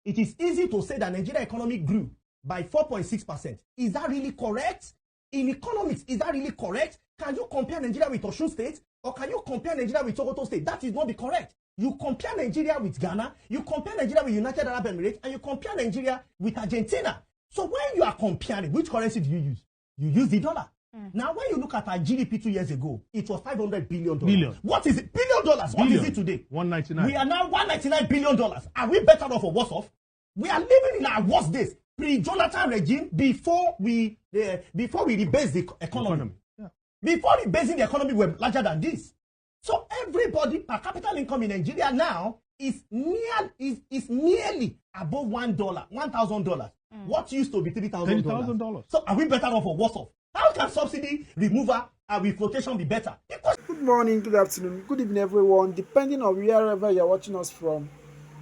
It is easy to say that Nigeria economy grew by 4.6%. Is that really correct? In economics, is that really correct? Can you compare Nigeria with Osun State? Or can you compare Nigeria with Sokoto State? That is not be correct. You compare Nigeria with Ghana, you compare Nigeria with United Arab Emirates, and you compare Nigeria with Argentina. So when you are comparing, which currency do you use? You use the dollar. Now, when you look at our GDP 2 years ago, it was $500 billion. What is it? $1 billion. What is it today? 199. We are now $199 billion. Are we better off or worse off? We are living in our worst days. Pre-Jonathan regime, before we rebase the economy. Yeah. Before rebasing the economy, we're larger than this. So everybody per capita income in Nigeria now is nearly above $1,000. What used to be $3,000. So are we better off or worse off? How can subsidy removal with flotation be better? Because good morning, good afternoon, good evening, everyone. Depending on wherever you're watching us from,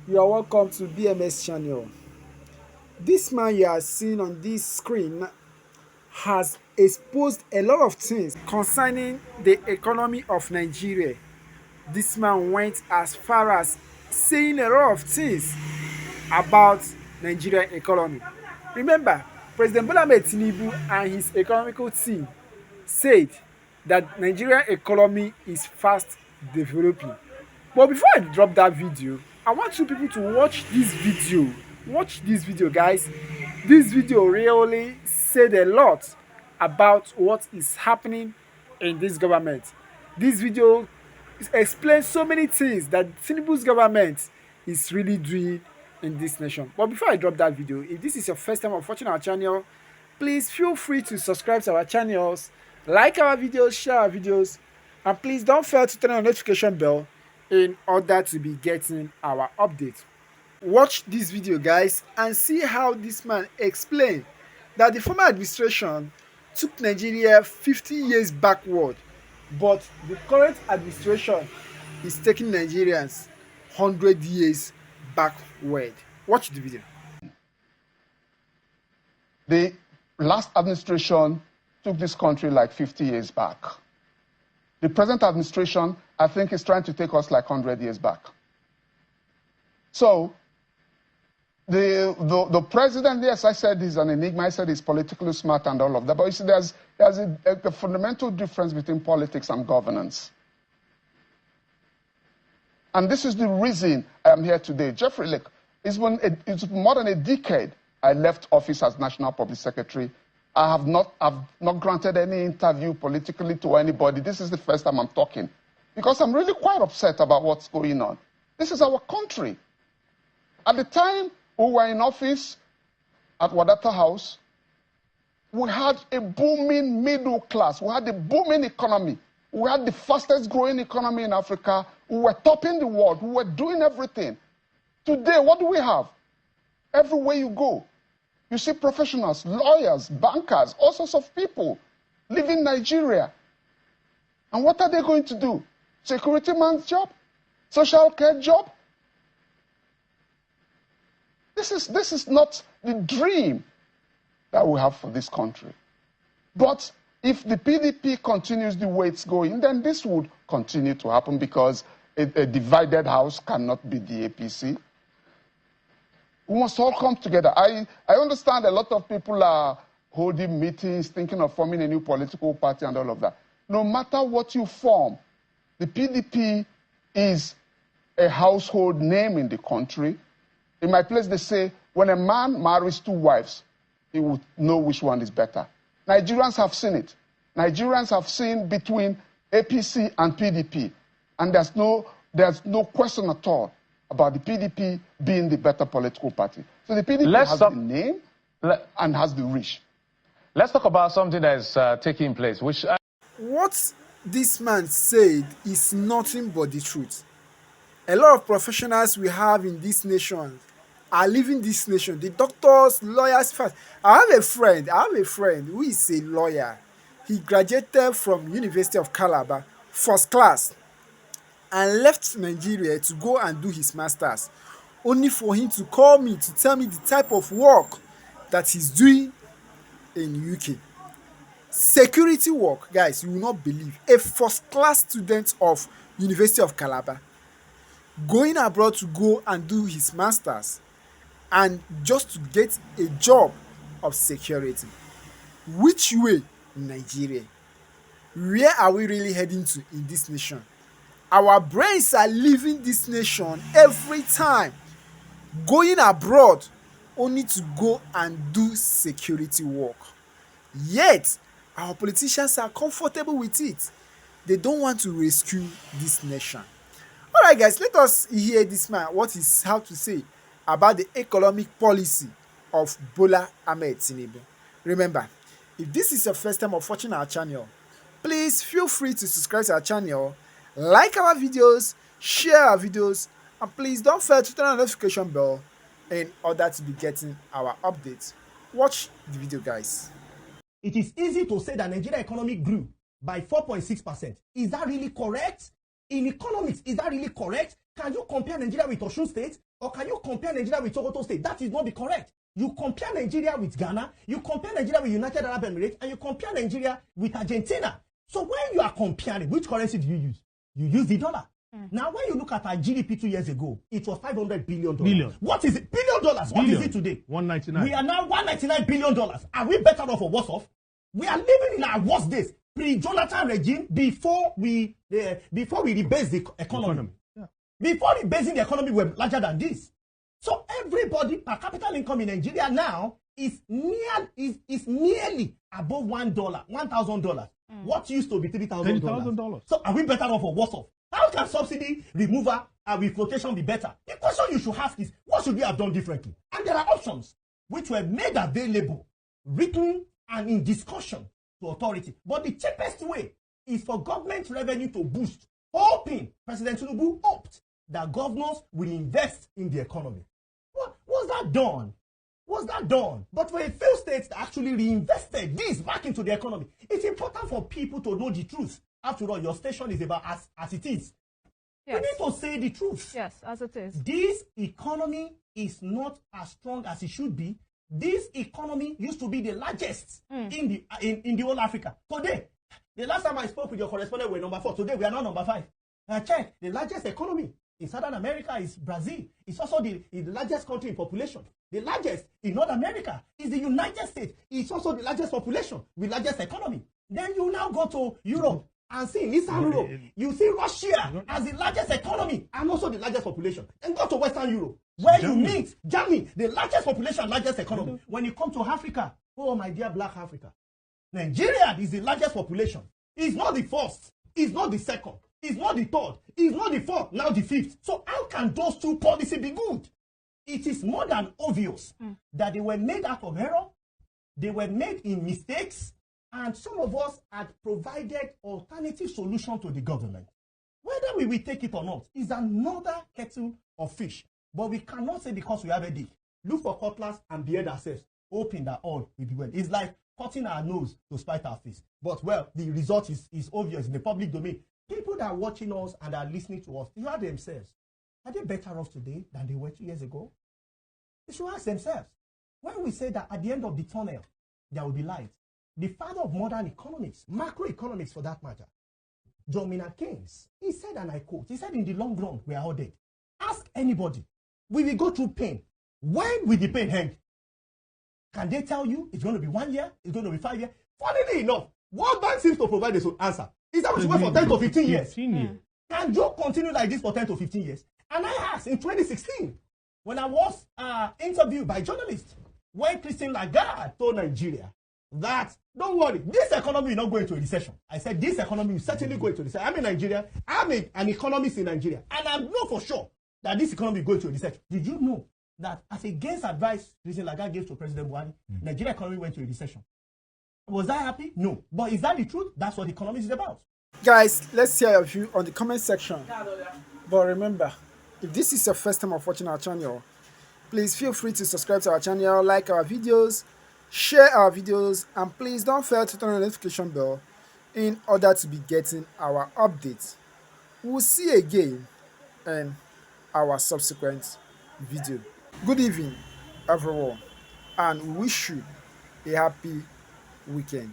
you are welcome to BMS channel. This man you are seeing on this screen has exposed a lot of things concerning the economy of Nigeria. This man went as far as saying a lot of things about Nigerian economy. Remember, President Bola Ahmed Tinubu and his economical team said that Nigerian economy is fast developing. But before I drop that video, I want you people to watch this video. Watch this video, guys. This video really said a lot about what is happening in this government. This video explains so many things that Tinubu's government is really doing in this nation. But before I drop that video, if this is your first time of watching our channel, please feel free to subscribe to our channels, like our videos, share our videos, and please don't fail to turn on the notification bell in order to be getting our updates. Watch this video, guys, and see how this man explained that the former administration took Nigeria 50 years backward, but the current administration is taking Nigerians 100 years backward. Watch the video. The last administration took this country like 50 years back. The present administration, I think, is trying to take us like 100 years back. So, the president, yes, I said he's an enigma. I said he's politically smart and all of that. But you see, there's a fundamental difference between politics and governance. And this is the reason I am here today. Jeffrey, look, it's more than a decade I left office as National Public Secretary. I've not granted any interview politically to anybody. This is the first time I'm talking. Because I'm really quite upset about what's going on. This is our country. At the time we were in office at Wadata House, we had a booming middle class. We had a booming economy. We had the fastest growing economy in Africa. We were topping the world. We were doing everything. Today, what do we have? Everywhere you go, you see professionals, lawyers, bankers, all sorts of people leaving Nigeria. And what are they going to do? Security man's job? Social care job? This is not the dream that we have for this country. But if the PDP continues the way it's going, then this would continue to happen because a divided house cannot be the APC. We must all come together. I understand a lot of people are holding meetings, thinking of forming a new political party and all of that. No matter what you form, the PDP is a household name in the country. In my place, they say, when a man marries two wives, he would know which one is better. Nigerians have seen it. Nigerians have seen between APC and PDP. And there's no question at all about the PDP being the better political party. So the PDP has the name and has the reach. Let's talk about something that is taking place. What this man said is nothing but the truth. A lot of professionals we have in this nation are leaving this nation. The doctors, lawyers, fast. I have a friend who is a lawyer. He graduated from University of Calabar, first class, and left Nigeria to go and do his masters, only for him to call me to tell me the type of work that he's doing in UK. Security work, guys, you will not believe. A first class student of University of Calabar going abroad to go and do his masters, and just to get a job of security. Which way, Nigeria? Where are we really heading to in this nation? Our brains are leaving this nation every time, going abroad only to go and do security work. Yet, our politicians are comfortable with it. They don't want to rescue this nation. All right, guys, let us hear this man, what he has to say about the economic policy of Bola Ahmed Tinubu. Remember, if this is your first time of watching our channel, please feel free to subscribe to our channel, like our videos, share our videos, and please don't forget to turn on the notification bell in order to be getting our updates. Watch the video, guys. It is easy to say that Nigeria economy grew by 4.6%. Is that really correct? In economics, is that really correct? Can you compare Nigeria with Osun State? Or can you compare Nigeria with Sokoto State? That is not be correct. You compare Nigeria with Ghana, you compare Nigeria with United Arab Emirates, and you compare Nigeria with Argentina. So when you are comparing, which currency do you use? You use the dollar. Now, when you look at our GDP 2 years ago, it was $500 billion. Billion. What is it? $1 billion. What is it today? 199. We are now $199 billion. Are we better off or worse off? We are living in our worst days. Pre-Jonathan regime, before we rebase the economy. Yeah. Before rebasing the economy, we're larger than this. So everybody per capita income in Nigeria now is nearly above $1,000. What used to be $3,000. $3,000. So are we better off or worse off? How can subsidy removal with flotation be better? The question you should ask is, what should we have done differently? And there are options which were made available, written and in discussion to authority. But the cheapest way is for government revenue to boost, hoping President Tinubu hoped that governors will invest in the economy. Was that done? Was that done? But for a few states that actually reinvested this back into the economy, it's important for people to know the truth. After all, your station is about as it is. Yes. We need to say the truth. Yes, as it is. This economy is not as strong as it should be. This economy used to be the largest in the whole Africa. Today, the last time I spoke with your correspondent, we were number 4. Today, we are now number 5. I checked. The largest economy in Southern America is Brazil. It's also the largest country in population. The largest in North America is the United States. It's also the largest population with largest economy. Then you now go to Europe and see in Eastern Europe, you see Russia as the largest economy and also the largest population. Then go to Western Europe, where you meet Germany, the largest population, largest economy. When you come to Africa, oh my dear black Africa, Nigeria is the largest population. It's not the first, it's not the second, it's not the third, it's not the fourth, now the fifth. So how can those two policies be good? It is more than obvious that they were made out of error, they were made in mistakes, and some of us had provided alternative solution to the government. Whether we will take it or not is another kettle of fish. But we cannot say because we have a deal, look for cutlass and beard ourselves, hoping that all will be well. It's like cutting our nose to spite our face. But well, the result is obvious in the public domain. People that are watching us and are listening to us, they ask themselves, are they better off today than they were 2 years ago? They should ask themselves. When we say that at the end of the tunnel, there will be light, the father of modern economics, macroeconomics for that matter, John Maynard Keynes, he said, and I quote, he said, in the long run, we are all dead. Ask anybody, we will go through pain. When will the pain end? Can they tell you it's going to be 1 year? It's going to be 5 years? Funnily enough, World Bank seems to provide the answer. Is that we should wait for 10 to 15 years? Can you continue like this for 10 to 15 years? And I asked in 2016, when I was interviewed by journalists, when Christine Lagarde told Nigeria that, don't worry, this economy will not go into a recession. I said, this economy will certainly go into a recession. I'm in Nigeria. I'm an economist in Nigeria. And I know for sure that this economy will go into a recession. Did you know that as against advice Christine Lagarde gave to President Buhari, Nigeria economy went into a recession? Was I happy? No. But is that the truth? That's what economics is about. Guys, let's hear your view on the comment section. But remember, if this is your first time of watching our channel, please feel free to subscribe to our channel, like our videos, share our videos, and please don't fail to turn on the notification bell in order to be getting our updates. We'll see you again in our subsequent video. Good evening, everyone, and wish you a happy weekend.